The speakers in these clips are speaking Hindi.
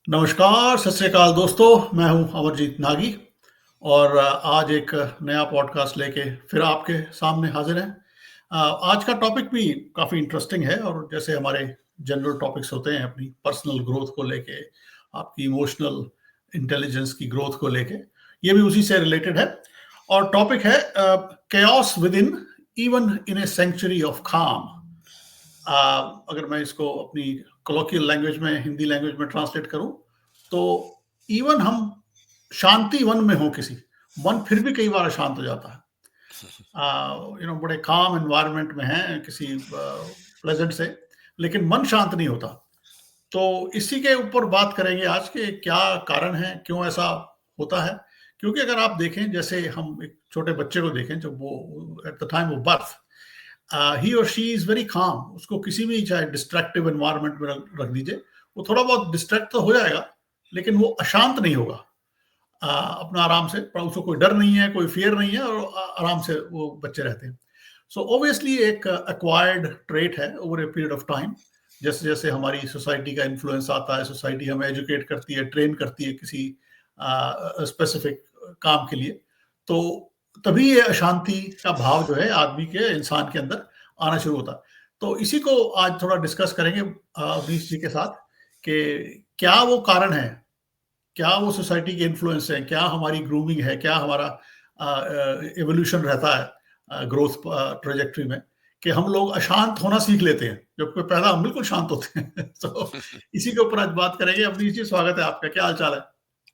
नमस्कार, सत श्री अकाल दोस्तों, मैं हूँ अमरजीत नागी और आज एक नया पॉडकास्ट लेके फिर आपके सामने हाज़िर हैं। आज का टॉपिक भी काफ़ी इंटरेस्टिंग है और जैसे हमारे जनरल टॉपिक्स होते हैं अपनी पर्सनल ग्रोथ को लेके, आपकी इमोशनल इंटेलिजेंस की ग्रोथ को लेके, ये भी उसी से रिलेटेड है और टॉपिक है chaos within even in a century of calm। अगर मैं इसको अपनी कोलोकियल लैंग्वेज में, हिंदी लैंग्वेज में ट्रांसलेट करूं, तो इवन हम शांति वन में हो किसी, मन फिर भी कई बार अशांत हो जाता है। बड़े काम एनवायरनमेंट में हैं किसी प्लेजेंट से, लेकिन मन शांत नहीं होता। तो इसी के ऊपर बात करेंगे आज के क्या कारण है, क्यों ऐसा होता है। क्योंकि अगर आप देखें, जैसे हम एक छोटे बच्चे को देखें, जब वो at the time of birth he और शी इज वेरी काम, उसको किसी भी चाहे डिस्ट्रैक्टिव एनवायरनमेंट में रख दीजिए, वो थोड़ा बहुत डिस्ट्रैक्ट तो हो जाएगा, लेकिन वो अशांत नहीं होगा। अपना आराम से, उसको कोई डर नहीं है, कोई फियर नहीं है और आराम से वो बच्चे रहते हैं। सो ऑब्वियसली एक एक्वायर्ड ट्रेट है over a period of time. जैसे जैसे हमारी सोसाइटी का इन्फ्लुएंस आता है, सोसाइटी हमें एजुकेट करती है, ट्रेन करती है किसी स्पेसिफिक काम के लिए, तो तभी ये अशांति का भाव जो है आदमी के, इंसान के अंदर आना शुरू होता है। तो इसी को आज थोड़ा डिस्कस करेंगे अवनीश जी के साथ कि क्या वो कारण है, क्या वो सोसाइटी के इन्फ्लुएंस है, क्या हमारी ग्रूमिंग है, क्या हमारा एवोल्यूशन रहता है ग्रोथ ट्रेजेक्ट्री में, कि हम लोग अशांत होना सीख लेते हैं जबकि पैदा हम बिल्कुल शांत होते हैं। तो इसी के ऊपर आज बात करेंगे। अवनीश जी, स्वागत है आपका, क्या हाल चाल है?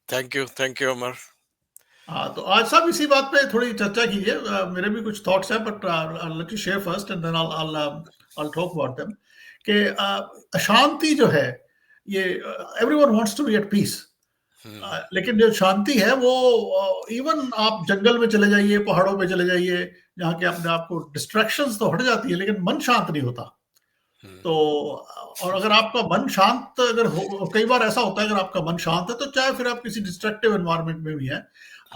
थैंक यू अमर। हाँ, तो आज साहब इसी बात पे थोड़ी चर्चा कीजिए। मेरे भी कुछ थॉट्स हैं, but let you share first and then I'll talk about them. कि अशांति जो है, ये everyone wants to be at peace, लेकिन जो शांति है वो इवन आप जंगल में चले जाइए, पहाड़ों पे चले जाइए, जहाँ के अपने आपको डिस्ट्रैक्शंस तो हट जाती है, लेकिन मन शांत नहीं होता। तो और अगर आपका मन शांत अगर हो, कई बार ऐसा होता है, अगर आपका मन शांत है तो चाहे फिर आप किसी डिस्ट्रक्टिव एनवायरनमेंट में भी हैं,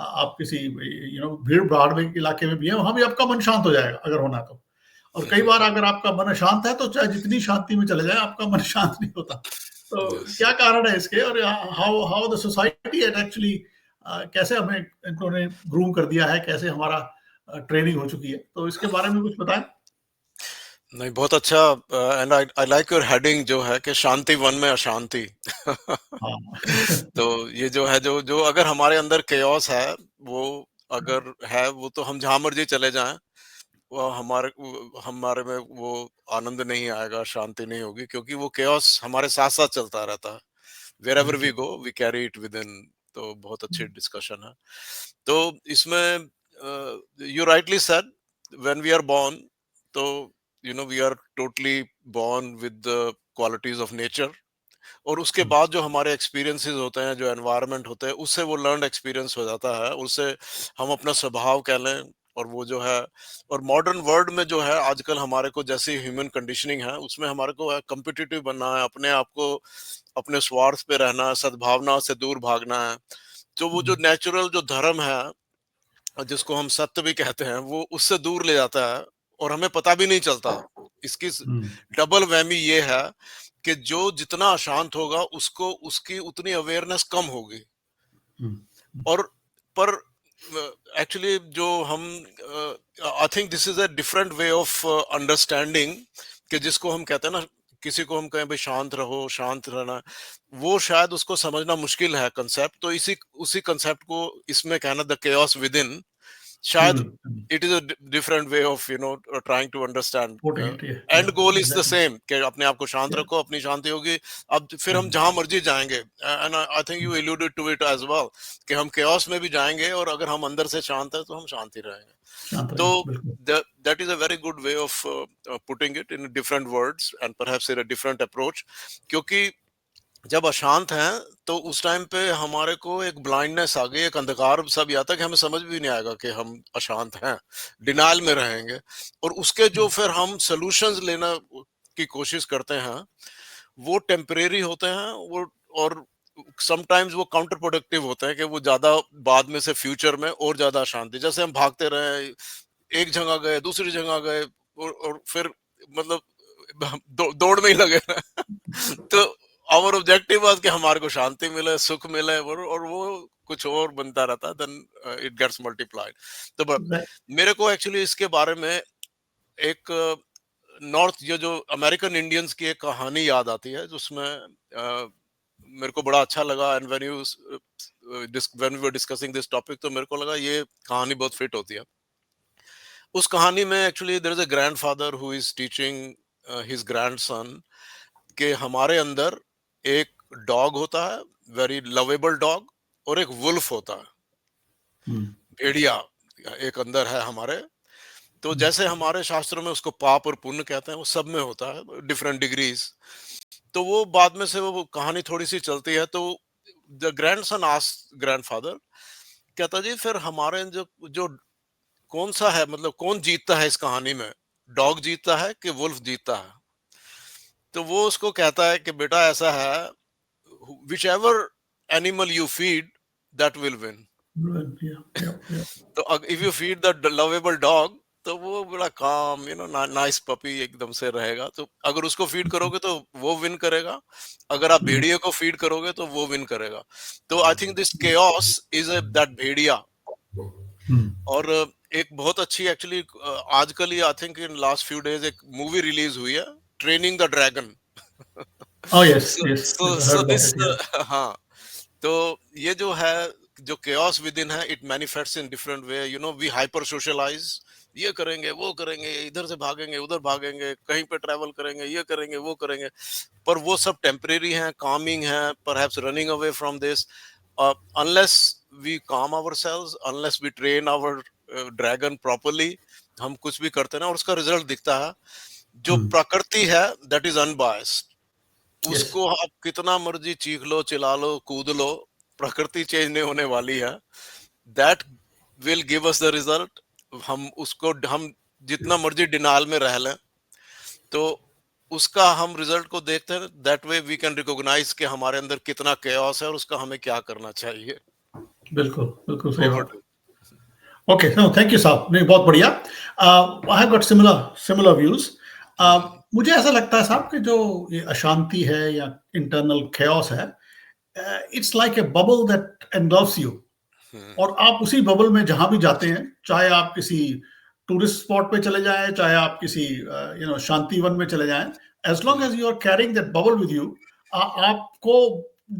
आप किसी भीड़ भाड़ में इलाके में भी हैं, वहां भी आपका मन शांत हो जाएगा अगर होना तो। और कई बार अगर आपका मन अशांत है तो चाहे जितनी शांति में चले जाए, आपका मन शांत नहीं होता। तो यस। क्या कारण है इसके, और how how the society and actually कैसे हमें इन्होंने ग्रूम कर दिया है, कैसे हमारा ट्रेनिंग हो चुकी है, तो इसके बारे में कुछ बताएं। नहीं, बहुत अच्छा। And I like your heading जो है कि शांति वन में अशांति। हाँ। तो ये जो है, जो जो अगर हमारे अंदर केओस है, वो अगर है, वो तो हम जहां मर्जी चले जाएं, वो हमारे में वो आनंद नहीं आएगा, शांति नहीं होगी, क्योंकि वो केओस हमारे साथ साथ चलता रहता है। wherever we बिल्कुल। go we carry it within। तो बहुत अच्छी डिस्कशन है। तो इसमें you rightly said, when we are born, तो we are totally born with the qualities of nature। और उसके बाद जो हमारे एक्सपीरियंसेस होते हैं, जो एनवायरनमेंट होते हैं, उससे वो लर्न एक्सपीरियंस हो जाता है, उससे हम अपना स्वभाव कह लें। और वो जो है, और मॉडर्न वर्ल्ड में जो है आजकल हमारे को जैसी ह्यूमन कंडीशनिंग है, उसमें हमारे को कम्पिटिटिव बनना है, अपने आप को अपने स्वार्थ पे रहना है, सद्भावना से दूर भागना है। तो वो जो नेचुरल जो धर्म है, जिसको हम सत्य भी कहते हैं, वो उससे दूर ले जाता है और हमें पता भी नहीं चलता। इसकी हम्म। डबल वहमी ये है कि जो जितना अशांत होगा, उसको उसकी उतनी अवेयरनेस कम होगी। हम्म। और पर एक्चुअली जो हम, आई think this is a different way of understanding, कि जिसको हम कहते हैं ना, किसी को हम कहें भाई शांत रहो, शांत रहना, वो शायद उसको समझना मुश्किल है कंसेप्ट। तो इसी उसी कंसेप्ट को इसमें कहना द chaos within, शायद hmm. It is a different way of trying to understand. Putting it, yeah, and yeah, goal is the exactly. Same, कि अपने आप को शांत Yeah. रखो, अपनी शांति होगी। अब फिर हम हम्म। जहां मर्जी जाएंगे, and I think you alluded to it as well, कि हम chaos में भी जाएंगे, और अगर हम अंदर से शांत है तो हम शांति रहेंगे। शांत तो रहेंगे, बिल्कुल। that is a very good way of putting it in different words and perhaps in a different approach। क्योंकि जब अशांत हैं, तो उस टाइम पे हमारे को एक ब्लाइंडनेस आ गई, एक अंधकार सा भी आता है, कि हमें समझ भी नहीं आएगा कि हम अशांत हैं, डिनाइल में रहेंगे। और उसके जो फिर हम सॉल्यूशंस लेना की कोशिश करते हैं, वो टेम्परेरी होते हैं, वो, और समटाइम्स वो काउंटर प्रोडक्टिव होते हैं, कि वो ज्यादा बाद में से फ्यूचर में और ज्यादा अशांति, जैसे हम भागते रहे, एक जगह गए, दूसरी जगह गए, और फिर मतलब दौड़ में ही लगे रहे। तो आवर ऑब्जेक्टिव वाज कि हमारे को शांति मिले, सुख मिले, और वो कुछ और बनता रहता, देन इट गेट्स मल्टीप्लाइड। तो मेरे को एक्चुअली इसके बारे में एक नॉर्थ, जो अमेरिकन इंडियंस की एक कहानी याद आती है, जिसमें मेरे को बड़ा अच्छा लगा, and when we were discussing this topic, तो मेरे को लगा ये कहानी बहुत फिट होती है। उस कहानी में actually there is a grandfather who is teaching his grandson कि हमारे अंदर एक डॉग होता है, वेरी लवेबल डॉग, और एक वुल्फ होता है, भेड़िया एक अंदर है हमारे। तो जैसे हमारे शास्त्रों में उसको पाप और पुण्य कहते हैं, वो सब में होता है, डिफरेंट डिग्रीज। तो वो बाद में से वो कहानी थोड़ी सी चलती है, तो द ग्रैंडसन आस्क्ड ग्रैंडफादर, कहता जी फिर हमारे जो जो कौन सा है, मतलब कौन जीतता है इस कहानी में, डॉग जीतता है कि वुल्फ जीतता है? तो वो उसको कहता है कि बेटा ऐसा है, whichever animal you feed, that will win. तो if you feed the lovable dog, तो वो बड़ा काम, नाइस पपी एकदम से रहेगा। तो अगर उसको फीड करोगे तो वो विन करेगा, अगर आप भेड़िए को फीड करोगे तो वो विन करेगा। तो I think this chaos is that भेड़िया। और एक बहुत अच्छी एक्चुअली आजकल ही, I think in last few days, एक मूवी रिलीज हुई है, training the dragon. Oh yes, so yes, so I so heard about this it. Yeah. हाँ, तो ये जो है, जो chaos within है, it manifests in different way, we hyper socialize, ये करेंगे, वो करेंगे, इधर से भागेंगे, उधर भागेंगे, कहीं पे ट्रैवल करेंगे, ये करेंगे, वो करेंगे, पर वो सब टेम्परेरी है, calming है, perhaps running away from this, unless we calm ourselves, unless we train our dragon properly, हम कुछ भी करते हैं ना, और उसका रिजल्ट दिखता है। जो प्रकृति है, that is unbiased, Yes. उसको आप कितना मर्जी चीख लो, चिल्ला लो, कूद लो, प्रकृति चेंज नहीं होने वाली है। That will give us the result. हम जितना मर्जी डिनाल में रह लें, तो उसका हम रिजल्ट को देखते हैं। That way we can recognise कि हमारे अंदर कितना chaos है और उसका हमें क्या करना चाहिए। बिल्कुल, बिल्कुल सही Over बात। to you. Okay, no thank you साहब, नहीं बहुत बढ़िया। I have got similar views. मुझे ऐसा लगता है साहब कि जो ये अशांति है या इंटरनल chaos है, it's like a bubble that engulfs you, और आप उसी बबल में जहां भी जाते हैं, चाहे आप किसी टूरिस्ट स्पॉट पे चले जाएं, चाहे आप किसी शांति वन में चले जाएं, as long as you are carrying that bubble with you, आपको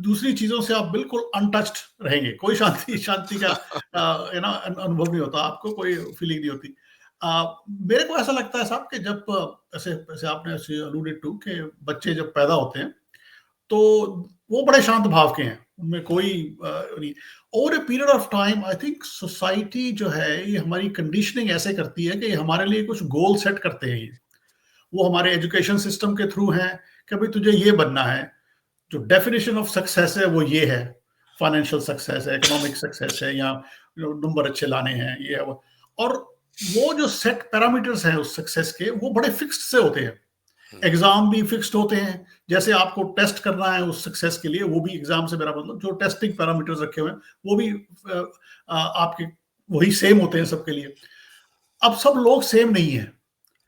दूसरी चीजों से आप बिल्कुल अनटच्ड रहेंगे। कोई शांति शांति का अनुभव नहीं होता, आपको कोई फीलिंग नहीं होती। मेरे को ऐसा लगता है साहब कि जब ऐसे ऐसे आपने अलूडेड टू कि बच्चे जब पैदा होते हैं तो वो बड़े शांत भाव के हैं, उनमें कोई नहीं। Over a period of time I think society जो है ये हमारी कंडीशनिंग ऐसे करती है कि हमारे लिए कुछ गोल सेट करते हैं। ये वो हमारे एजुकेशन सिस्टम के थ्रू हैं कि भाई तुझे ये बनना है, जो डेफिनेशन ऑफ सक्सेस है वो ये है, फाइनेंशियल सक्सेस है, इकोनॉमिक सक्सेस है, या नंबर अच्छे लाने हैं, ये है वो। और वो जो सेट पैरामीटर्स हैं उस सक्सेस के, वो बड़े फिक्स्ड से होते हैं। एग्जाम भी फिक्स्ड होते हैं, जैसे आपको टेस्ट करना है उस सक्सेस के लिए, वो भी एग्जाम से मेरा मतलब, जो टेस्टिंग पैरामीटर्स रखे हुए हैं वो भी आपके वही सेम होते हैं सबके लिए। अब सब लोग सेम नहीं है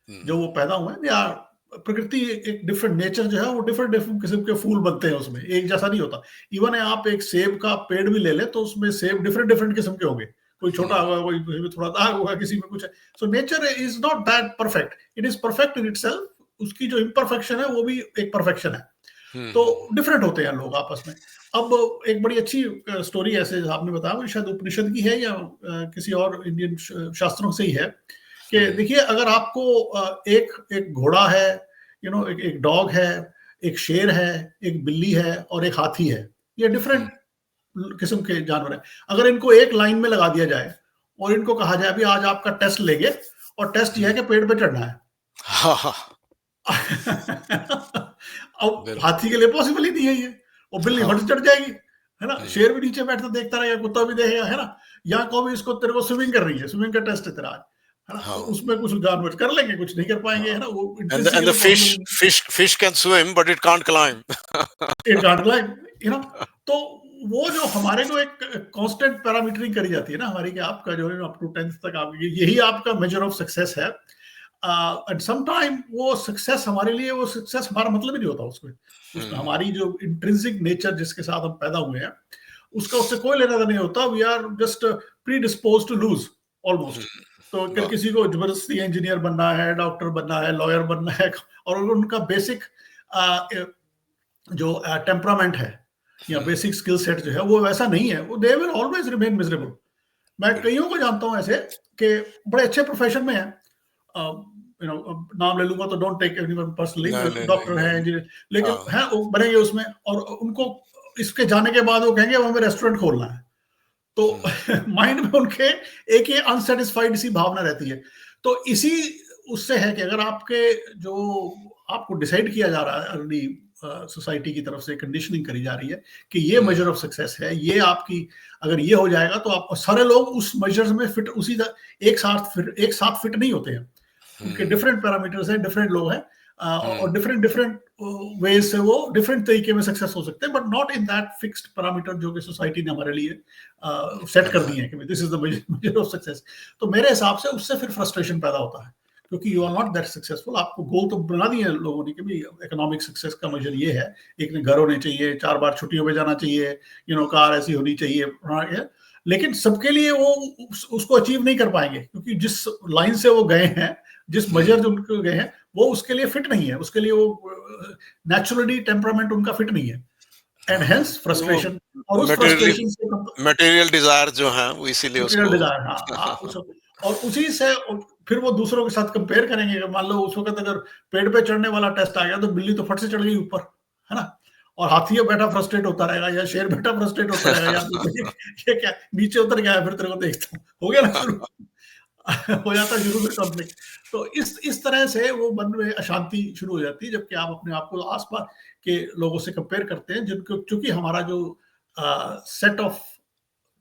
जो वो पैदा हुए हैं, या प्रकृति एक डिफरेंट नेचर जो है वो डिफरेंट डिफरेंट किस्म के फूल बनते हैं, उसमें एक जैसा नहीं होता। इवन आप एक सेब का पेड़ भी ले लें तो उसमें सेब डिफरेंट डिफरेंट किस्म के होंगे, कोई छोटा होगा, कोई किसी में थोड़ा दाग होगा, किसी में कुछ है। So nature is not that perfect, it is perfect in itself. उसकी जो इम्परफेक्शन है वो भी एक परफेक्शन है। तो डिफरेंट होते हैं लोग आपस में। अब एक बड़ी अच्छी स्टोरी ऐसे आपने बताया, शायद उपनिषद की है या किसी और इंडियन शास्त्रों से ही है, कि देखिए अगर आपको एक घोड़ा है, एक डॉग है, एक शेर है, एक बिल्ली है और एक हाथी है, ये डिफरेंट किस्म के जानवर हैं। अगर इनको एक लाइन में लगा दिया जाए और इनको कहा जाए अभी आज आपका टेस्ट लेंगे, और टेस्ट ये है कि पेड़ पे चढ़ना है, अब हाथी के लिए पॉसिबल ही नहीं है ये, और बिल्ली फट चढ़ जाएगी, है ना। शेर भी नीचे बैठता देखता रहेगा, कुत्ता भी देखेगा, है ना। या कोई इसको तेरे को स्विमिंग कर रही है, स्विमिंग का टेस्ट है तेरा आज, है ना। तो उसमें कुछ जानवर कर लेंगे, कुछ नहीं कर पाएंगे, है ना। वो and the fish can swim but it can't climb. It can't climb, तो वो जो हमारे को एक कांस्टेंट पैरामीटरिंग करी जाती है ना हमारी, कि आपका जो है अप टू 10th तक आप यही आपका मेजर ऑफ सक्सेस है। एंड सम टाइम वो सक्सेस हमारे लिए, वो सक्सेस हमारा मतलब ही नहीं होता उसमें। उसमें हमारी जो इंट्रिंसिक नेचर जिसके साथ हम पैदा हुए हैं, उसका उससे कोई लेना देना नहीं होता। We are just predispose to lose almost. तो अगर वाह, किसी को जबरदस्ती इंजीनियर बनना है, डॉक्टर बनना है, लॉयर बनना है, और उनका बेसिक जो टेम्परामेंट है या बेसिक स्किल सेट जो है वो वैसा नहीं है, वो they will always remain miserable. मैं कईयों को जानता हूं ऐसे कि बड़े अच्छे प्रोफेशन में है, यू नो नाम ले लूंगा तो डोंट टेक एनीवन पर्सनली, नहीं नहीं नहीं डॉक्टर है, नहीं, इंजीनियर, लेकिन हाँ, है वो बनेंगे उसमें, और उनको इसके जाने के बाद वो कहेंगे हमें रेस्टोरेंट खोलना है। तो माइंड में उनके एक ये अनसेटिस्फाइड सी भावना रहती है। तो इसी उससे है कि अगर आपके जो आपको डिसाइड किया जा रहा है अर्ली सोसाइटी की तरफ से कंडीशनिंग करी जा रही है कि ये मेजर ऑफ सक्सेस है, ये आपकी अगर ये हो जाएगा तो आप सारे लोग उस मेजर में फिट उसी एक साथ फिट नहीं होते हैं। उनके डिफरेंट पैरामीटर्स हैं, डिफरेंट लोग हैं, और डिफरेंट डिफरेंट वेज से वो डिफरेंट तरीके में सक्सेस हो सकते हैं, but not in that fixed parameter जो कि सोसाइटी ने हमारे लिए सेट कर दिए हैं कि this is the measure of success. तो मेरे हिसाब से उससे फिर फ्रस्ट्रेशन पैदा होता है, क्योंकि you are not that successful. आपको गोल तो बना दिए लोगों ने कि भाई इकोनॉमिक सक्सेस का मेजर ये है, एक ने घर होने चाहिए, 4 बार छुट्टियों पे जाना चाहिए, कार ऐसी होनी चाहिए, लेकिन सबके लिए वो उसको अचीव नहीं कर पाएंगे, क्योंकि जिस लाइन से वो गए हैं, जिस मेजर जो उनको गए हैं, वो उसके लिए फिट नहीं है, उसके लिए वो नेचुरली टेम्परामेंट उनका फिट नहीं है, एंड हेंस वो फ्रस्ट्रेशन। और उस मटेरियली फ्रस्ट्रेशन से मटेरियल डिजायर जो है वो इसीलिए मटेरियल उसको डिजायर, हाँ हाँ, और उसी से फिर वो दूसरों के साथ कंपेयर करेंगे। मान लो उस वक्त अगर पेड़ पे चढ़ने वाला टेस्ट आ गया तो बिल्ली तो फट से चढ़ गई ऊपर, है ना, और हाथी बैठा फ्रस्ट्रेट होता रहेगा, या शेर बैठा फ्रस्ट्रेट होता रहेगा, या ये क्या नीचे उतर गया है, फिर तेरे को देखता हूँ, हो गया ना शुरू। हो जाता है शुरू में कॉन्फ्लिक्ट। तो इस तरह से वो मन में अशांति शुरू हो जाती है, जबकि आप अपने आप को आसपास के लोगों से कंपेयर करते हैं, जिनको चूंकि हमारा जो set of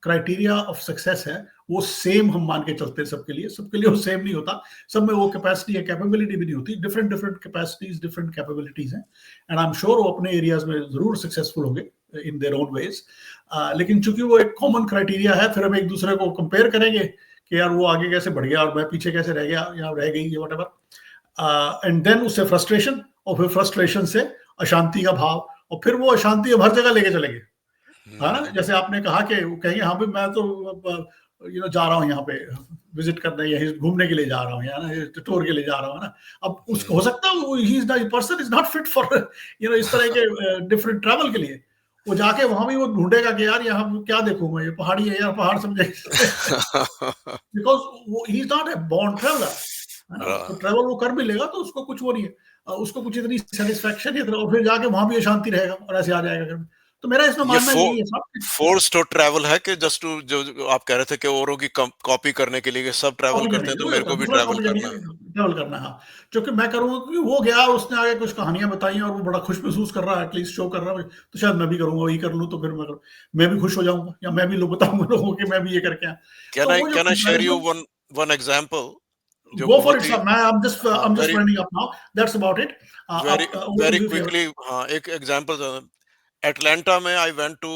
criteria of success है वो सेम हम मान के चलते हैं सबके लिए वो सेम नहीं होता। सब में वो कैपेसिटी है, कैपेबिलिटी भी नहीं होती, different different capacities, different capabilities हैं, एंड आई एम श्योर वो अपने एरियाज में जरूर सक्सेसफुल होंगे इन देयर ओन वेज। लेकिन चूंकि वो एक कॉमन क्राइटेरिया है, फिर हम एक दूसरे को कंपेयर करेंगे कि यार वो आगे कैसे बढ़ गया और मैं पीछे कैसे रह गया या रह गई, व्हाटएवर, एंड देन उससे फ्रस्ट्रेशन, और फिर फ्रस्ट्रेशन से अशांति का भाव, और फिर वो अशांति अब हर जगह लेके चलेंगे, है ना। जैसे आपने कहा कि वो कहेंगे हाँ भाई मैं तो जा रहा हूँ यहाँ पे विजिट करने या घूमने के लिए जा रहा हूँ, या ना टूर के लिए जा रहा हूँ, ना। अब उसको हो सकता है वो he is the person is not fit for इस तरह के डिफरेंट ट्रैवल के लिए। वो जाके वहां भी वो ढूंढेगा कि यार यहाँ क्या देखूं मैं, ये पहाड़ी है यार, पहाड़ समझे, बिकॉज वो he is not a born traveller, है ना। तो ट्रैवल वो कर भी लेगा तो उसको कुछ वो नहीं है, उसको कुछ इतनी सेटिस्फेक्शन नहीं, और फिर जाके वहां भी अशांति रहेगा और ऐसे आ जाएगा घर में। तो मेरा इसमें ये मानना यही है साहब, फोर्स टू ट्रैवल है कि जस्ट टू जो आप कह रहे थे कि औरों की कॉपी करने के लिए कि सब ट्रैवल कॉपी करते करने हैं के तो लिए मेरे को भी दूसरा ट्रैवल कॉपी करने के करना है। लिए ट्रैवल करना है, हाँ। क्योंकि मैं करूंगा क्योंकि वो गया, उसने आगे कुछ कहानियां बताई और वो बड़ा खुश महसूस कर रहा है, एटलीस्ट शो कर रहा है, तो शायद मैं भी करूंगा, वही कर लूं, तो फिर मैं भी खुश हो जाऊंगा, या मैं भी लोग बताऊंगा लोगों कि मैं भी ये करके आया। तो वो जो can I share you comparison, one example जो गो फॉर इट बहुत ही सर, मैं हाँ I'm just very running up now, that's about it। Very आप वेरी ओवरव्यू फेवर। क्विकली, हाँ एक एग्जांपल, एटलांटा में आई वेंट टू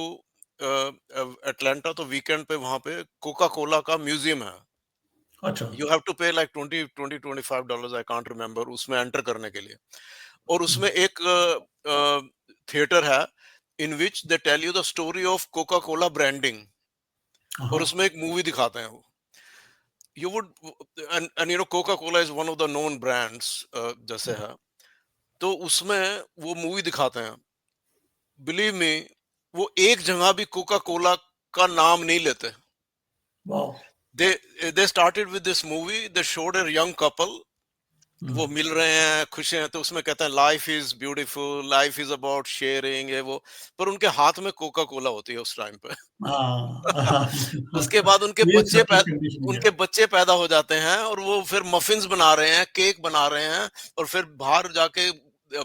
एटलांटा, तो वीकेंड पे वहां पे कोका कोला का म्यूजियम है। अच्छा। You have to pay like 25 dollars, I can't remember, उसमें एंटर करने के लिए। और उसमें एक थिएटर है in which they tell you the story of Coca Cola branding, और हाँ। उसमें एक मूवी दिखाते हैं वो। You would and you know Coca Cola is one of the known brands जैसे है, तो उसमें वो मूवी दिखाते हैं। बिलीव मी, वो एक जगह भी कोका कोला का नाम नहीं लेते। Wow. They they started with this movie, they showed a young couple, वो मिल रहे हैं, खुश हैं, तो उसमें कहते हैं life is beautiful, life is about sharing, है वो, पर उनके हाथ में कोका कोला होती है उस टाइम पे। हाँ। उसके बाद ये सबकी कंडीशनिंग है। उनके बच्चे पैदा हो जाते हैं और वो फिर मफिन्स बना रहे हैं, केक बना रहे हैं, और फिर बाहर जाके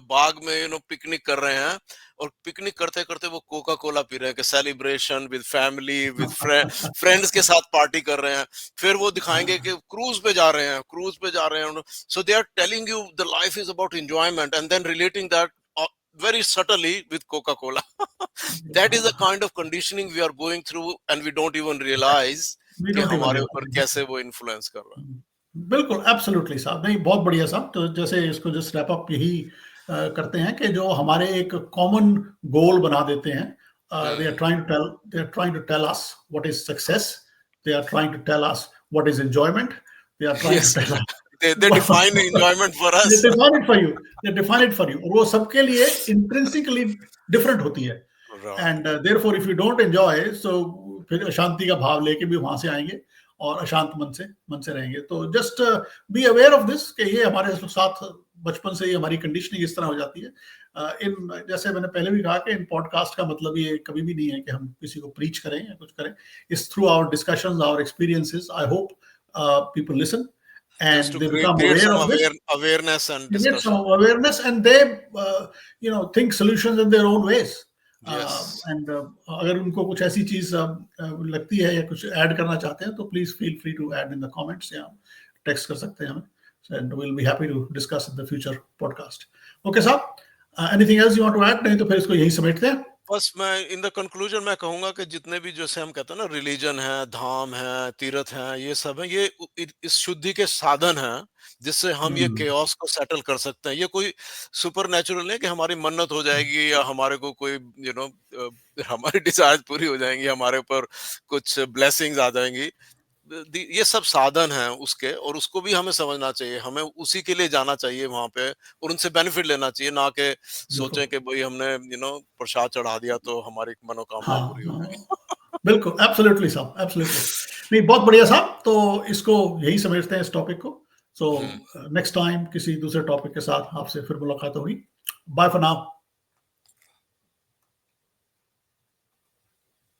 बाग में पिकनिक कर रहे हैं, और पिकनिक करते करते वो कोका कोला पी रहे हैं कि celebration with family with friends के साथ पार्टी कर रहे हैं। फिर वो दिखाएंगे कि क्रूज पे जा रहे हैं, so they are telling you the life is about enjoyment and then relating that very subtly with coca cola. That is the kind of conditioning we are going through and we don't even realize we कि डोंट इवन हमारे ऊपर रियलाइज। कैसे वो इन्फ्लुएंस कर रहा है। बिल्कुल, एब्सोल्युटली साहब, नहीं बहुत बढ़िया साहब। तो जैसे इसको जस्ट रैप अप यही करते हैं कि जो हमारे एक कॉमन गोल बना देते हैं, they are hmm. Trying to tell they are trying to tell us what is success, they are trying to tell us what is enjoyment, they are trying yes, to tell they define enjoyment for they us. Define it for you, they define it for you, और वो सबके लिए इंट्रिंसिकली डिफरेंट होती है। Right. And therefore if you don't enjoy, so फिर अशांति का भाव लेके भी वहां से आएंगे और अशांत मन से रहेंगे। तो just be aware of this कि ये हमारे साथ बचपन से ही हमारी कंडीशनिंग इस तरह हो जाती है। इन जैसे मैंने पहले भी कहा कि इन पॉडकास्ट का मतलब ये कभी भी नहीं है कि हम किसी को प्रीच करें या कुछ करें। It's through our discussions, our experiences. I hope people listen Just and to they create become create aware some of this, awareness and they get some discussion. awareness, and they think solutions in their own ways. Yes. And अगर उनको कुछ ऐसी चीज लगती है या कुछ ऐड करना चाहते हैं तो please feel free to add in the comments या टेक्स्ट कर सकते हैं हमें, and will be happy to discuss in the future podcast. Okay साहब, anything else you want to add? नहीं तो फिर इसको यही समेटते हैं। बस मैं इन द कंक्लूजन मैं कहूंगा कि जितने भी जैसे हम कहते हैं ना, रिलीजन है, धाम है, तीर्थ है, ये सब है, ये इस शुद्धि के साधन हैं जिससे हम ये हम्म, केओस को सेटल कर सकते हैं। ये कोई सुपर नेचुरल नहीं कि हमारी मन्नत हो जाएगी या हमारे को कोई हमारी डिजायर पूरी हो जाएंगी, हमारे ऊपर कुछ ब्लेसिंग्स आ जाएंगी। ये सब साधन हैं उसके, और उसको भी हमें समझना चाहिए। हमें उसी के लिए जाना चाहिए वहां पे और उनसे बेनिफिट लेना चाहिए, ना कि बिल्कुल। सोचें कि भाई हमने प्रसाद चढ़ा दिया तो हमारी हाँ, मनोकामनाएं पूरी हो हाँ, जाएंगी। बिल्कुल, एब्सोल्युटली साहब, एब्सोल्युटली। नहीं, बहुत बढ़िया साहब। तो इसको यही समेटते हैं इस टॉपिक को। सो हम्म। नेक्स्ट टाइम किसी दूसरे टॉपिक के साथ आपसे फिर मुलाकात होगी। Bye for now.